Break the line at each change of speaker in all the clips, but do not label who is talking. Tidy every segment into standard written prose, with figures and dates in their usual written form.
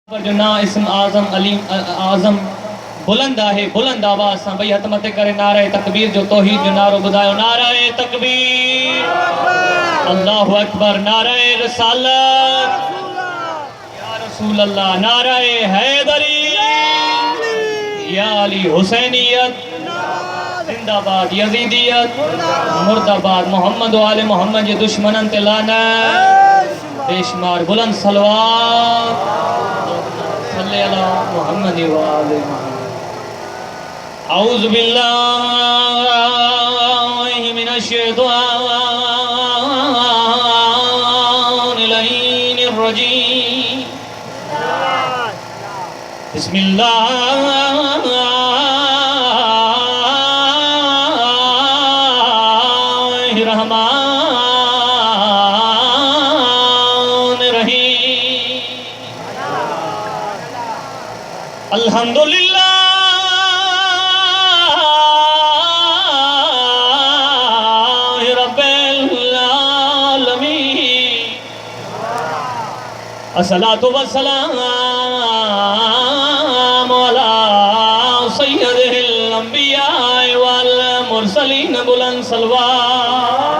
پر جو نا اسم اعظم علیم اعظم بلند ہے بلند آواز سان بھئی ہتھ متے کرے نعرہ تکبیر جو توحید جو نعرہ بدایو نعرہ تکبیر اللہ اکبر نعرہ رسالت یا رسول اللہ نعرہ حیدری یا علی حسینیت زندہ باد یزیدیت مرد آباد محمد و آل محمد یہ دشمنن تے لعنت بے شمار بلند صلوات صلی اللہ محمد و آل محمد اعوذ باللہ من الشیطان اللعین الرجیم بسم اللہ الرحمن الرحیم الحمدللہ رب العالمین الصلاۃ والسلام علی سید الانبیاء والمرسلین بلند صلوات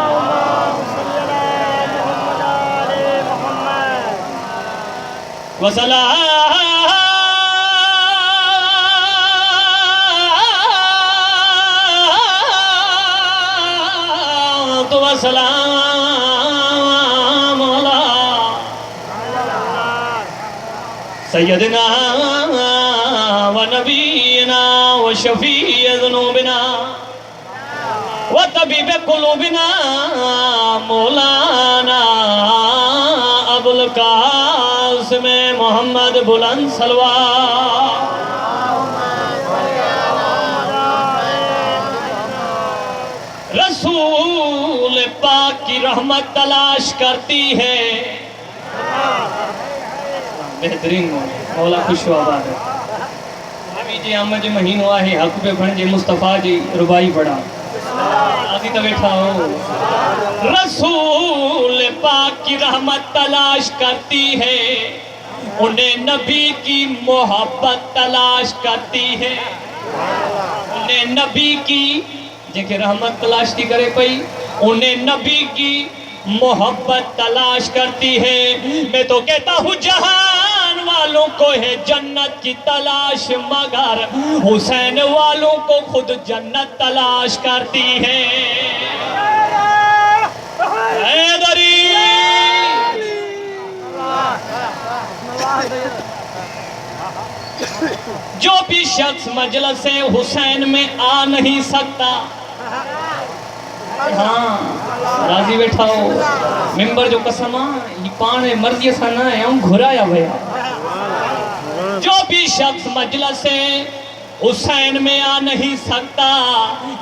وسلام علی سیدنا و نبینا و شفیع ذنوبنا و طبیب قلوبنا مولانا ابو القاسم محمد بلند صلوات رسول پاک کی رحمت تلاش کرتی ہے بہترین مولا خوش و آباد ہے ابھی جی آمد جی مہینو آئے حق پہ بھن جی مصطفیٰ جی ربائی پڑھا آتی تو بیٹھا ہو رسول پاک کی رحمت تلاش کرتی ہے انہیں نبی کی محبت تلاش کرتی ہے انہیں نبی کی جیکے رحمت تلاش کی کرے پئی انہیں نبی کی محبت تلاش کرتی ہے میں تو کہتا ہوں جہان والوں کو ہے جنت کی تلاش مگر حسین والوں کو خود جنت تلاش کرتی ہے حیدری جو بھی شخص مجلس حسین میں آ نہیں سکتا ہاں راضی بیٹھا ہو ممبر جو قسم یہ پانے مرضی سا نہ ہے ہم گھرایا بھیا جو بھی شخص مجلس حسین میں آ نہیں سکتا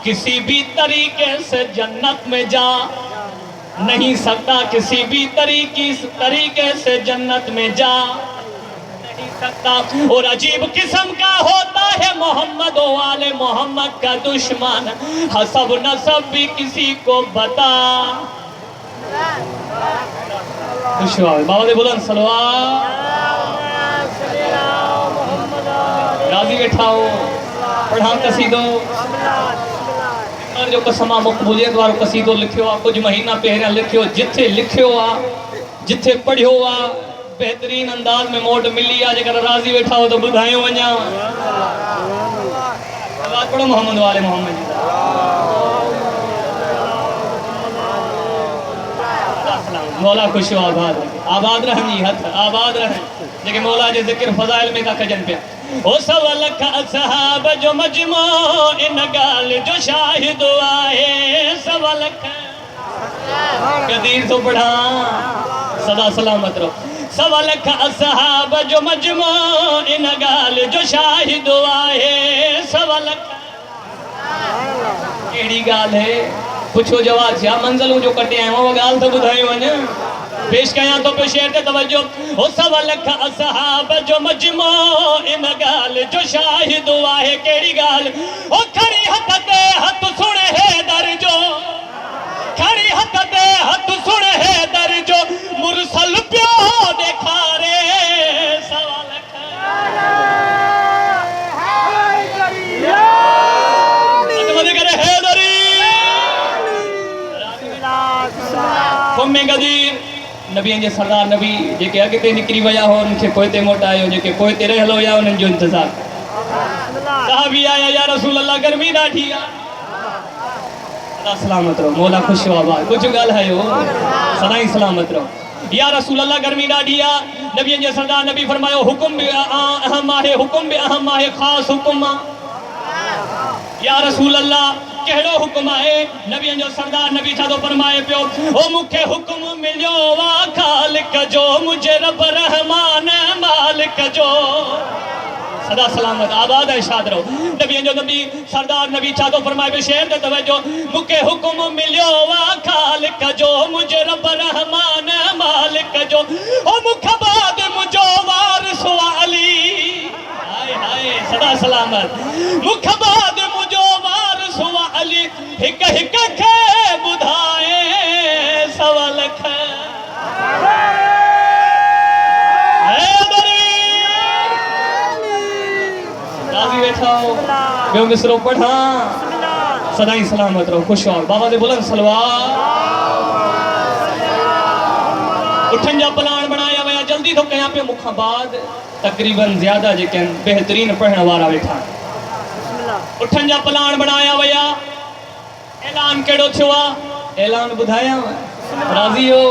کسی بھی طریقے سے جنت میں جا نہیں سکتا کسی بھی طریقے سے جنت میں جا نہیں سکتا اور عجیب قسم کا ہوتا ہے محمد و آل محمد کا دشمن حسب نسب بھی کسی کو بتا خوش ہوا بابا دے بلند صلوات راضی بیٹھا ہو پڑھا قصیدو جو قسمہ مقبولیت وارو قصیدو لکھیو آ کچھ مہینہ پہرے لکھیو جتھے لکھیو آ جتھے پڑھیو آ بہترین انداز میں موٹ ملی آج اگر راضی بیٹھا ہو تو بدھائیوں ونجا اللہ پڑھو محمد والے محمد مولا خوش و آباد رہن جی ہتھ آباد رہن لیکن مولا جے ذکر فضائل میں کا کجن پیا او سوا لکھ اصحاب جو مجموع ان گال جو شاہد آئے سوا لکھ قدیر تو پڑھا صدا سلامت رہو سوا لکھ اصحاب جو مجموع ان گال جو شاہد آئے سوا لکھ کیڑی گال ہے پوچھو جواب سیا منزلوں جو کٹے ہیں وہ گال تو بدھائی ونیا پیش کہاں تو پہ شیر تے توجہ او سوا لکھ اصحاب جو مجموع ان گال جو شاہد آئے کیڑی گال او کھڑی ہتھ دے ہتھ سنے ہے در جو کھڑی ہتھ دے ہتھ سنے ہے در جو مرسل پیو دیکھا رے سوا لکھ नबी जे सरदार नबी जेके अॻिते निकिरी विया हो उनखे पोइ ते मोटायो, जेके पोइ ते रहियल हुया उन्हनि जो इंतज़ार। साहबी आया या रसूल अल्लाह गर्मी ॾाढी आहे, सदा सलामत रहो, मौला ख़ुशि आबाद, कुझु ॻाल्हायो, सदा ई सलामत रहो। या रसूल अल्लाह गर्मी ॾाढी आहे, नबी जे सरदार नबी फरमायो हुकुम बि अहम आहे, हुकुम बि अहम आहे, ख़ासि हुकुम आहे। या रसूल अल्लाह कहिड़ो हुकुम आहे? नबी जो सरदार नबी छा थो फरमाए पियो, ओ मूंखे हुकुम मिलियो वा ख़ालिक जो, मुंहिंजे रब रहमान मालिक जो, सदा सलामत आबाद इरशाद रहो। नबी जो नबी सरदार नबी छा थो फरमाए पियो, शेर ते तवज्जो, मूंखे हुकुम मिलियो वा ख़ालिक जो, मुंहिंजे रब रहमान मालिक जो, ओ मूंखे बाद मुंहिंजो वारिस अली, हाय हाय सदा सलामत, मूंखे बाद मुंहिंजो वारिस अली, हिक हिक खे ॿुधाए सवा लख। राज़ी वेठा हो, ॿियो मिसरो पढ़ा, सदा ई सलामत रहो, ख़ुशि रहो, बाबा दे बुलंद सलवात। उठनि जा प्लान बनाया विया, जल्दी थो कयां पियो, मूंखां बाद तक़रीबन ज़्यादा जेके आहिनि बहितरीन पढ़ण वारा वेठा आहिनि। उठनि जा प्लान बनाया विया, ऐलान कहिड़ो थियो आहे, ऐलान ॿुधायां, राज़ी हो?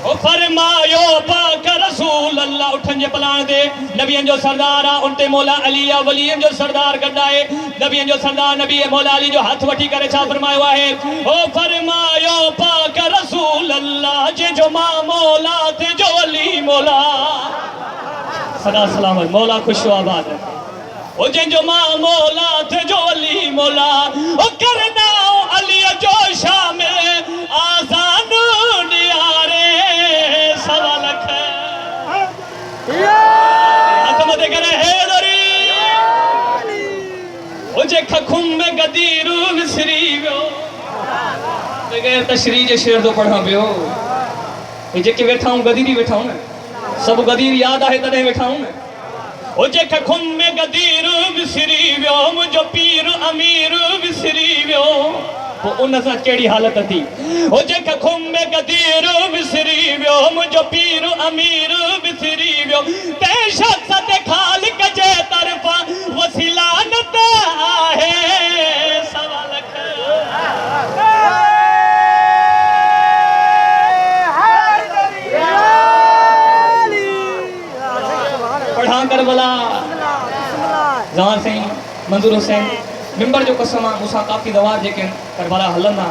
ओ फरमायो पाक रसूल अल्लाह, उठनि जे प्लान ते नबियनि जो सरदार आहे, उन ते मौला अली आहे, वलियनि जो सरदार गॾु आहे। नबियनि जो सरदार नबी मौला अली जो हथ वठी करे छा फरमायो आहे, ओ फरमायो पाक रसूल अल्लाह, जंहिंजो मां मौला ते जो अली मौला, सदा सलामत, मौला ख़ुशि आबाद, ओ जंहिंजो मां मौला ते जो अली मौला, ओ करना अली जो शामिल आज़ान ॾियारे सवा लख। हथ मथे करे हैदरी, ओ जे खुम में गदीर विसरी वियो, बग़ैर तशरीह जे शेर थो पढ़ां पियो, हे जेके वेठा आहियूं गदीर ई वेठा आहियूं न, सभु गदीर यादि आहे तॾहिं वेठा आहियूं न। ओ जेके खुम में गदीर विसरी वियो, मुंहिंजो पीर अमीर विसरी वियो, पोइ उन सां कहिड़ी हालत थी। ओ जेके खुम में गदीर विसरी वियो, मुंहिंजो पीर अमीर विसरी वियो, तंहिं शख़्स ते ख़ालिक जे तरफ़ा वसीलानत आहे सवा लख। पढ़ा करबला, जवान साईं मंजूर हुसैन मिंबर जो कसम आहे, मूंसां काफ़ी दवा जेके करबला हलंदा,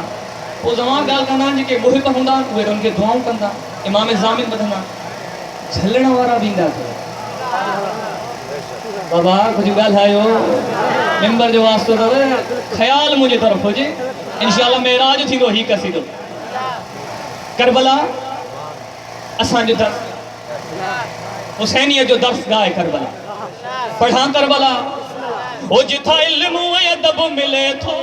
पोइ जवान ॻाल्हि कंदा आहिनि, जेके मुहिब हूंदा उहे उनखे दुआऊं कंदा, इमाम ज़ामिन ॿुधंदा, झलण वारा बि ईंदा। बाबा कुझु ॻाल्हायो, मिंबर जो वास्तो अथव, ख़्याल मुंहिंजे तरफ़ हुजे, इंशाअल्लाह मेराज थींदो ही कसीदो। करबला असांजो दर्स, हुसैनीअ जो दर्स गाए करबला, पढ़ा करबला, ओ जिथा इल्म ऐं अदब मिले थो,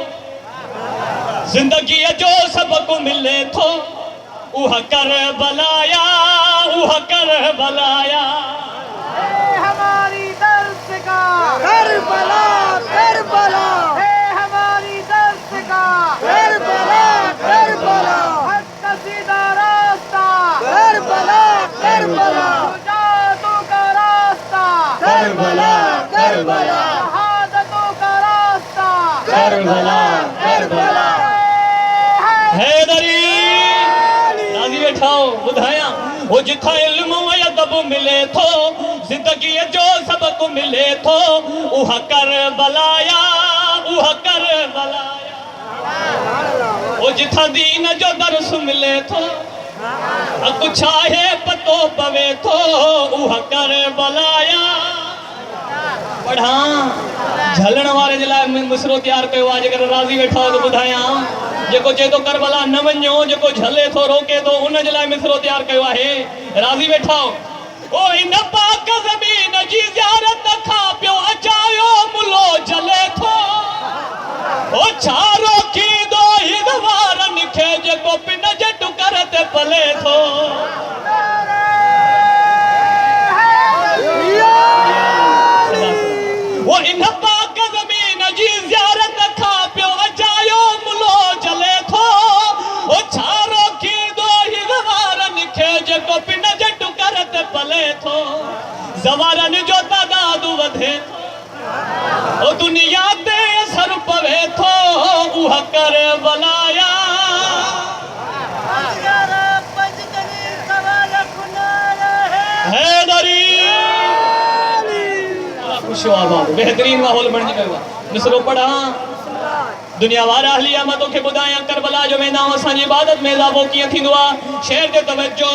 ज़िंदगीअ जो सबक मिले थो, उहा करबलाया, उहा करबलाया,
हमारी दर्स का करबला, करबला, हमारी दर्स का करबला, करबला, हक का सीधा रास्ता करबला, करबला, शुजाअतों का रास्ता करबला, करबला, शहादतों का रास्ता करबला, करबला।
हैदरी राज़ी वेठा हो, ॿुधायां, ओ जिथा इल्म ऐं अदब मिले थो, ज़िंदगीअ जो सबक मिले थो, उहा करबलाया, उहा करबलाया, ओ जिथा दीन जो दर्स मिले थो, अॻु छा आहे पतो पवे थो, उहा करबलाया। पढ़ा झलण वारे जे लाइ मिसरो तयारु कयो आहे, जेकर राज़ी वेठा हो त ॿुधायां, जेको चए थो करबला न वञो, जेको झले थो रोके थो, उन जे लाइ मिसरो तयारु कयो आहे, राज़ी वेठा हो। ओ इन पाक ज़मीन जी ज़ियारत खां पियो अचायो मुलो जले थो, ओ छा रोकींदो हिन वारनि खे, जेको पिन जे टुकर ते पले थो। वो इन पाक ज़मीन जी ज़ियारत खां पियो अचायो मुलो जले थो, ओ छा रोकींदो हिन वारनि खे, زوارن جو تعداد ودھے او دنیا تے اثر پوے تھو اوہ کربلایا حیدری خوش و آباد بہترین ماحول بن جائے گا مصرو پڑھا دنیا وارا اہلی آمدوں کے بدایاں کربلا جو میں نام اسان عبادت میں اضافو کیا تھی دعا شہر دے توجہ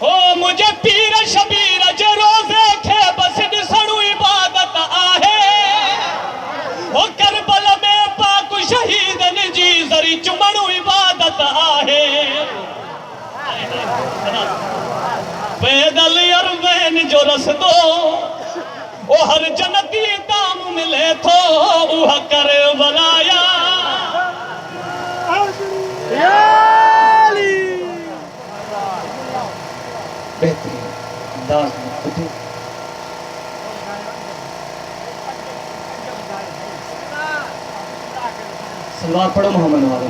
او مجھے پیر شبیر جے روزے کھے بس ڈسڑو عبادت آہے او کربلا میں پاک شہید نجی زری چمڑو عبادت آہے پیدل یروین جو رس دو او ہر جنتی تام ملے تھو اوہ کربلایا بہترین انداز میں خود سلوات پڑھو محمد والے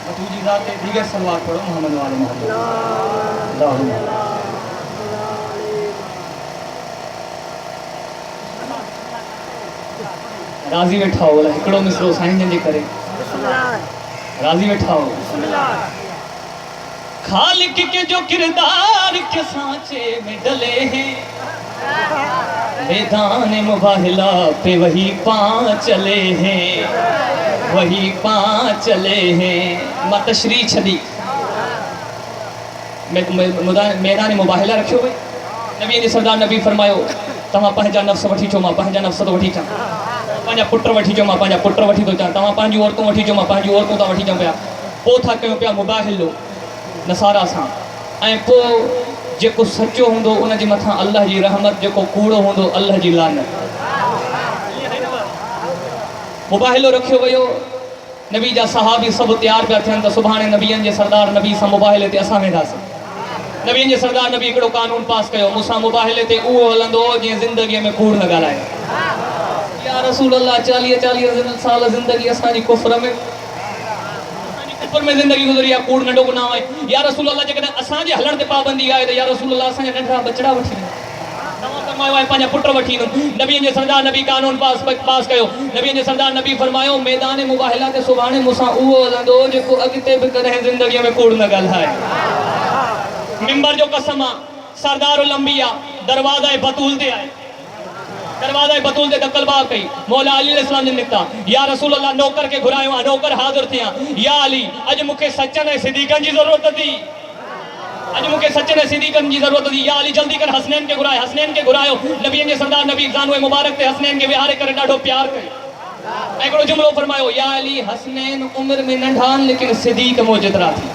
متوجی ذات دیگر سلوات پڑھو محمد والے محمد اللہم راضی بیٹھاؤ بولا ہکڑو مصرو سائن جن جے کرے راضی بیٹھاؤ خالق کے جو کردار کے سانچے میں ڈلے ہیں میدان مباہلہ پہ وہی پاں چلے ہیں وہی پاں چلے ہیں ماں تشریح چھلی میدان مباہلہ رکھو بھئی نبی سردار نبی فرمایو تمہاں پہنجا نفس وٹھی چو ماں پہنجا نفس تو وٹھی چاں پانجا پٹر وٹھی چو ماں پانجا پٹر وٹھی تو چاں تمہاں پانجی عورتوں وٹھی چو ماں پانجی عورتوں تا وٹھی چاں پیا پو تھا کیوں پیا مباہلو نصارا ساں ऐं पोइ जेको सचो हूंदो उन जे मथां अल्लाह जी रहमत जेको कूड़ो हूंदो अल्लाह जी लानत मुबाहिलो रखियो वियो नबी जा सहाबी सभु तयार पिया थियनि त सुभाणे नबियनि जे सरदार नबी सां मुबाहिले ते असां वेंदासीं नबियनि जे सरदार नबी हिकिड़ो कानून पास कयो मूंसां मुबाहिले ते उहो हलंदो जीअं ज़िंदगीअ में कूड़ न ॻाल्हाए या रसूल अल्लाह 40 साल ज़िंदगी असांजी कुफ्र में कुफ्र में ज़िंदगी गुज़री आहे कूड़ नंढो गुनाह आहे या रसूल अल्लाह जेकॾहिं असांजे हलण ते पाबंदी आहे त या रसूल अल्लाह असांजा नंढड़ा बचड़ा वठी तव्हां फरमायो आहे पंहिंजा पुट वठी ईंदुमि नबीअनि जे सरदार नबी कानून पास कयो नबीअनि जे सरदार नबी फरमायो मैदान मुबाहिला ते सुभाणे मूंसां उहो हलंदो जेको अॻिते बि कॾहिं ज़िंदगीअ में कूड़ न ॻाल्हाए मिंबर जो कसम आहे सरदारुल अंबिया दरवाज़ा बतूल ते आहे दरवाज़ा बतूल ते दकल बाब कई मौला अली अलैहिस्सलाम ने निकता या रसूल अल्लाह नौकर के घुरायो आहे नौकर हाज़िर थिया या अली अॼु मूंखे सचनि ऐं सिद्दीक़नि जी ज़रूरत थी अॼु मूंखे सचनि ऐं सिद्दीक़नि जी ज़रूरत थी या अली जल्दी कर हसनैन खे घुरायो नबीअनि जे सरदार नबी ज़ानूए मुबारक ते हसनैन खे विहारे करे ॾाढो प्यार कयो हिकिड़ो जुमिलो फरमायो या अली हसनैन उम्र में नंढा आहिनि लेकिन सिद्दीक़ मूं जेतिरा थी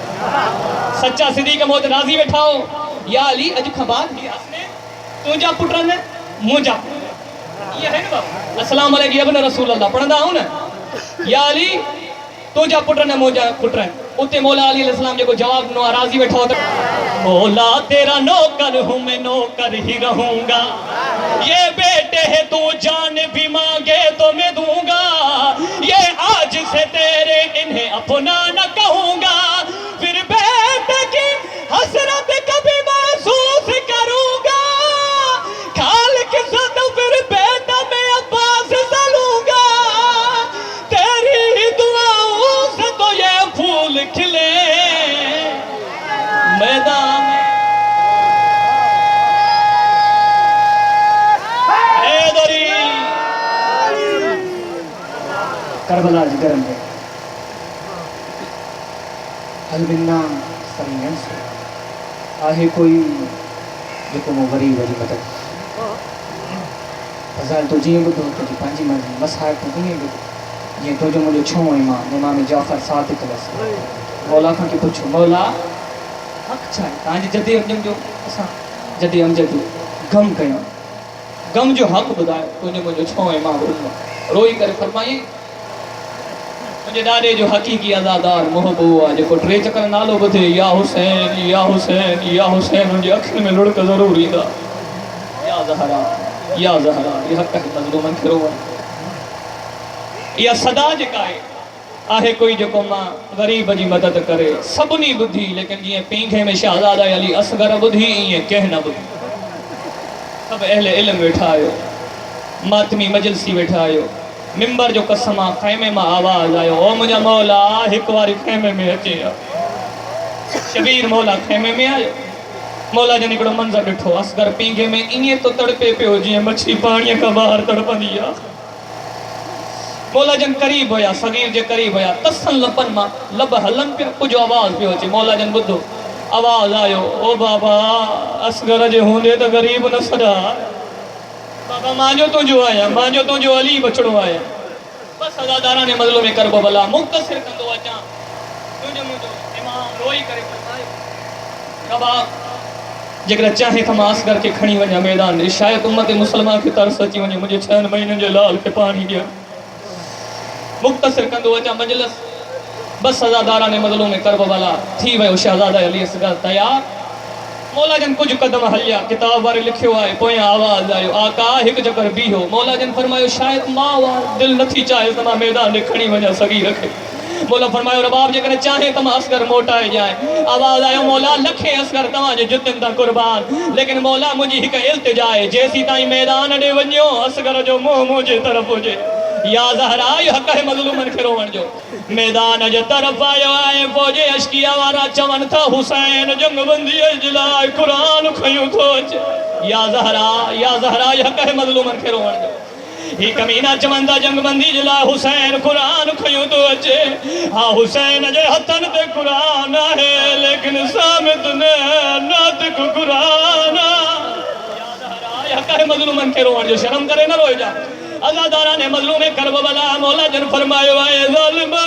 सच्चा सिद्दीक़ मूं ते राज़ी वेठा हो या अली अॼु खां बाद ही हसनैन तुंहिंजा पुट न मुंहिंजा ये है ना अस्सलाम वालेकुम इब्न रसूल अल्लाह पढ़ंदा हो न या अली तुझा पुट न मुझा पुट उते मौला अली अलैहिस्सलाम जेको जवाब नो राजी बैठा होता मौला तेरा नौकर हूं मैं नौकर ही रहूंगा ये बेटे है तू जान भी मांगे तो मैं दूंगा ये आज से तेरे इन्हें अपना न कहूंगा फिर बेटे की हसरत कभी महसूस करूंगा खाल के साथ फिर बेटा मैं अब्बास से लूंगा तेरी दुआओं से तो ये फूल खिले मैदान हैदरी करबला जी गरम है अलबिन्ना सरियन से आहे कोई जेको मो गरीब जी मदद फज़ाइल तो जीअं ॿुधो तुंहिंजी पंहिंजी मर्ज़ी मसाइब तो कीअं ॿुधो जीअं तुंहिंजो मुंहिंजो छो इमाम इमाम जाफ़र सादिक़ लस मौला खां की पुछो मौला हक़ छा आहे तव्हांजी जदे अमजद जो असां जदे अमजद जो गम कयूं गम जो हक़ ॿुधायो तुंहिंजो मुंहिंजो छो इमाम रोई करे फरमाई मुंहिंजे ॾाॾे जो हक़ीक़ी अज़ादार मोहबूब आहे जेको 3 चकर नालो ॿुधे या हुसैन या हुसैन या हुसैन हुनजी अखियुनि में लुड़क ज़रूर ईंदा या ज़हरा इहा हक़ मज़लूमनि खे रोवण इहा सदा जेका आहे आहे कोई जो मां गरीब जी मदद करे सबनी बुद्धि लेकिन जी पींघे में शहजादा अली असगर बुद्धि ये कह न बुद्धि सब अहले इल्म वेठा आयो मातमी मजलसी वेठा आयो मिंबर जो कसमा खैमे में आवाज आयो ओ मुझा मौला एक बार खैमे में अचे शबीर मौला खैमे में आयो मौला जन हिकिड़ो मंज़र ॾिठो असगर पींघे में ईअं तो तड़पे पियो जीअं मच्छी पाणीअ खां ॿाहिरि तड़पंदी आहे मौला जन करीब हुया सगीर जे करीब हुया तसन लपन मां लब हलन पिया कुझु आवाज़ पियो अचे मौला जन ॿुधो आवाज़ आयो ओ बाबा असगर जे हूंदे त गरीब न सॾा बाबा मांजो तुंहिंजो आहियां मांजो तुंहिंजो अली बछड़ो आहियां बस अदादारा ने मज़लो में करबो भला मुख़्तसिर कंदो अचां तुंहिंजो मुंहिंजो इमाम रोई करे फरमायो रबा जेकर चाहे त मां असगर खे खणी वञा मैदान ॾे शायदि उम्मत मुसलमान खे तरस अची वञे मुंहिंजे 6 महीननि जे लाल खे पाणी ॾियण मुख़्तसिर कंदो अचां मजलिस बस अज़ादारा ने मज़लो में करब वाला थी वियो शहज़ादा अली असगर तयार मौला जन कुछ कदम हलिया किताब वारे लिखियो आहे पोयां आवाज़ आयो आका हिकु चकर बीहो मौला जन फरमायो शायदि मां दिल नथी चाहे त मां मैदान ॾे खणी वञा सगीर खे मौला फरमायो रबाब जेकर चाहे त मां असगर मोटाए जाए आवाज़ आयो मौला लखे असगर तव्हांजे जुतियुनि तां कुर्बान लेकिन मौला मुंहिंजी हिकु इल्तिजा आहे जेसीं ताईं मैदान ॾे वञो असगर जो मुंहुं मुंहिंजे तरफ़ हुजे या ज़हरा इहो हक़ आहे मज़लूमनि खे रोवण जो मैदान जे तरफ़ आयो आहे फौज अशकिया वारा चवनि था हुसैन जंगबंदीअ जे लाइ क़ुरान खयूं थो अचे या ज़हरा इहो हक़ आहे मज़लूमनि खे रोवण जो ही कमीना चवनि था जंगबंदी जे लाइ हुसैन क़ुरान खयूं थो अचे हा हुसैन जे हथनि ते क़ुरान आहे लेकिन सामित न नातिक क़ुरान या ज़हरा इहो हक़ आहे मज़लूमनि खे रोवण जो शर्म करे न रोइजा अज़ादारा ने मज़लूम करब भला मौला जन फरमायो आहे ज़ालिमो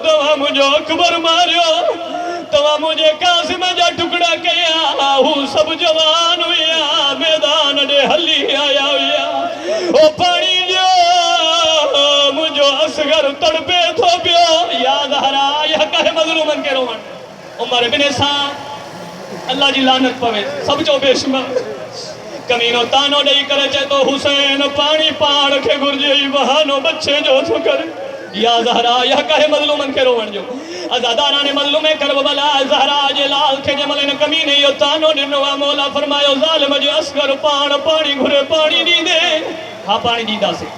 तव्हां मुंहिंजो अकबर मारियो तव्हां मुंहिंजे कासिम जा टुकड़ा कया हू सभु जवान हुया मैदान ॾे हली आया हुया ओ पाणी ॾियो मुंहिंजो असगर तड़पे थो पियो या ज़हरा इहो हक़ आहे मज़लूमनि खे रोवण उमर बिन सां अल्लाह जी लानत पवे सभु चओ बेशुमार कमीनो तानो ॾेई करे चए तो हुसैन पाणी पाण खे घुर्जे ई बहानो बच्चे जो थो करे या ज़हरा इहो हक़ आहे मज़लूमनि खे रोवण जो अज़ादारा ने मज़लूम करब भला ज़हरा जे लाल खे जंहिं महिल हिन कमीने इहो तानो ॾिनो आहे मौला फरमायो ज़ालिम जे असगर पाण पाणी घुरे पाणी ॾींदे हा पाणी ॾींदासीं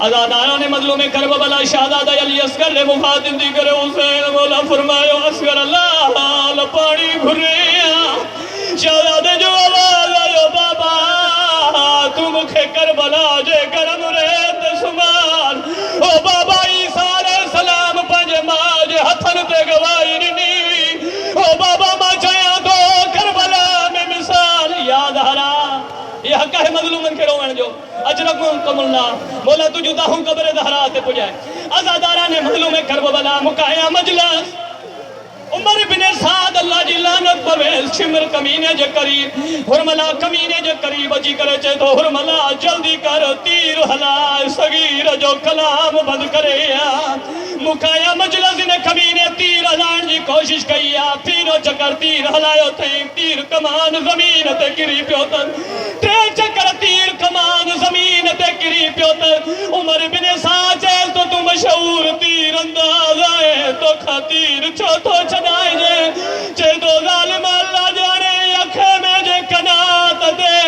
अज़ादारा ने मज़लूम करब भला शहज़ादा अली असगर ने मुखातिब थी करे हुसैन मौला फरमायो असगर लाल पाणी घुरे शहज़ादे जो आवाज़ आयो बाबा तू मुखे करबला जे गरम रेत सुमार ओ बाबा ईसा अलैहि सलाम पंहिंजे मां जे हथनि ते गवाही ॾिनी हुई ओ बाबा मां चयां थो करबला में मिसाल या ज़हरा इहो हक़ आहे मज़लूमनि खे रोवण जो अजरकुमुल्ला मौला तुंहिंजूं दाहूं क़ब्र ज़हरा ते पुॼाए अज़ादारा ने मज़लूम करब भला मुकाया मजलिस उमर बिन साद अल्लाह जी लानत पवे शिमर कमीने जे करीब हुरमला कमीने जे करीब अची करे चए तो हुरमला जल्दी कर तीर हलाए सगीर जो कलाम बंद करे मुकाया मजलिस ने कमीने तीर हलाइण जी कोशिश कई तीरो चक्कर तीर हलायो थई तीर कमान ज़मीन ते किरी पियो त 3 चक्कर तीर कमान ज़मीन ते किरी पियो त उमर बिन साद चए तो तू मशहूर तीर अंदाज़ आहे तो खातिर छो तो छॾाए जे चए तो ज़ालिम अल्लाह जाने अखे में जे कनात दे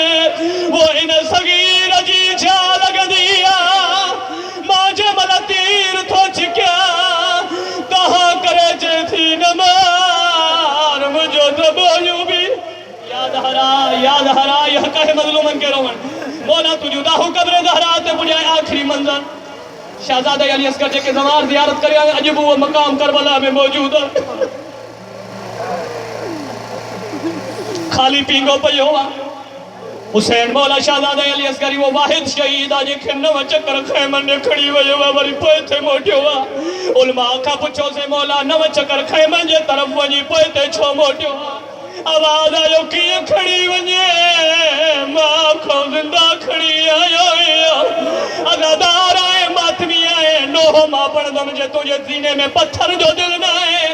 वो इन सगीर जी छा लॻंदी आहे मां जे मल तीर थो छिकिया तहा करे जे थी न मार मुंहिंजो त बोलियूं बि याद हरा इहो हक़ आहे मज़लूमनि खे रोवण मौला तुंहिंजूं दाहूं क़ब्र ज़हरा ते पुॼाए आख़िरी मंज़र शहज़ादा अली असगर जेके ज़मार ज़ियारत करे अॼु बि उहो मक़ाम करबला में मौजूद आहे खाली पींगो पियो आहे हुसैन मौला शहज़ादा अली असगर वो वाहिद शहीद आहे जंहिंखे 9 चक्कर खैमनि ॾे खणी वियो आहे वरी पोइ ते मोटियो आहे उलमा खां पुछोसीं मौला 9 चक्कर खैमनि जे तरफ़ वञी पोइ ते छो मोटियो आहे आवाज़ आयो कीअं खणी वञे मां खां ज़िंदा खणी आयो अदादार आहे मातमी आहे नोह मां पढ़ंदमि जे तुंहिंजे सीने में पत्थर जो दिल न आहे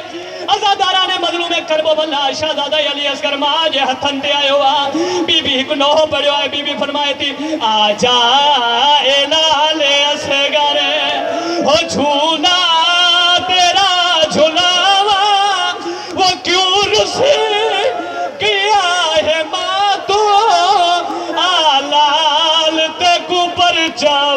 अज़ादारा ने मज़लूम करब भला शहज़ादा अली असगर मां जे हथनि ते आयो आहे बीबी हिकु नोह पढ़ियो आहे बीबी फरमाए थी आजा ए लाल असगर हो झूला तेरे سے کیا ہے ماں تو آلال تک پرچا